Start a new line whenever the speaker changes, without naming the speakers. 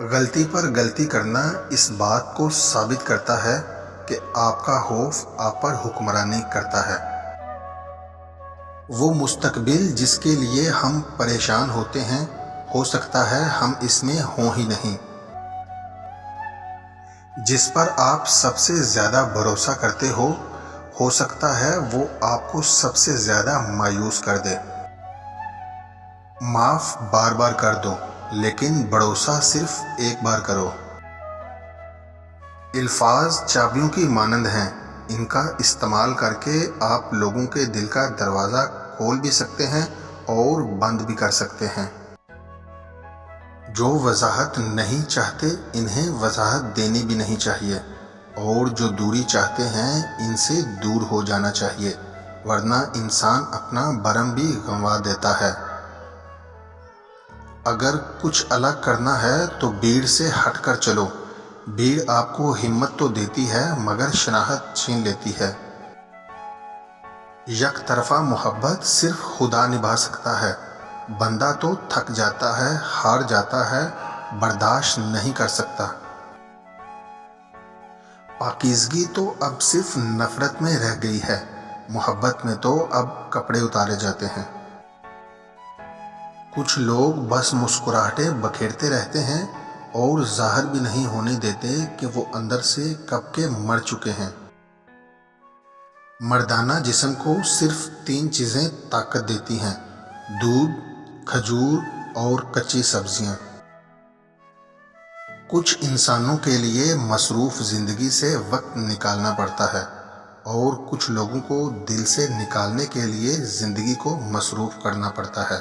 غلطی پر غلطی کرنا اس بات کو ثابت کرتا ہے کہ آپ کا خوف آپ پر حکمرانی کرتا ہے۔ وہ مستقبل جس کے لیے ہم پریشان ہوتے ہیں، ہو سکتا ہے ہم اس میں ہوں ہی نہیں۔ جس پر آپ سب سے زیادہ بھروسہ کرتے ہو سکتا ہے وہ آپ کو سب سے زیادہ مایوس کر دے۔ معاف بار بار کر دو، لیکن بھروسہ صرف ایک بار کرو۔ الفاظ چابیوں کی مانند ہیں، ان کا استعمال کر کے آپ لوگوں کے دل کا دروازہ کھول بھی سکتے ہیں اور بند بھی کر سکتے ہیں۔ جو وضاحت نہیں چاہتے انہیں وضاحت دینی بھی نہیں چاہیے، اور جو دوری چاہتے ہیں ان سے دور ہو جانا چاہیے، ورنہ انسان اپنا بھرم بھی گنوا دیتا ہے۔ اگر کچھ الگ کرنا ہے تو بھیڑ سے ہٹ کر چلو۔ بھیڑ آپ کو ہمت تو دیتی ہے مگر شناخت چھین لیتی ہے۔ یک طرفہ محبت صرف خدا نبھا سکتا ہے۔ بندہ تو تھک جاتا ہے، ہار جاتا ہے، برداشت نہیں کر سکتا۔ پاکیزگی تو اب صرف نفرت میں رہ گئی ہے، محبت میں تو اب کپڑے اتارے جاتے ہیں۔ کچھ لوگ بس مسکراہٹیں بکھیرتے رہتے ہیں اور ظاہر بھی نہیں ہونے دیتے کہ وہ اندر سے کب کے مر چکے ہیں۔ مردانہ جسم کو صرف 3 چیزیں طاقت دیتی ہیں: دودھ، کھجور اور کچی سبزیاں۔ کچھ انسانوں کے لیے مصروف زندگی سے وقت نکالنا پڑتا ہے، اور کچھ لوگوں کو دل سے نکالنے کے لیے زندگی کو مصروف کرنا پڑتا ہے۔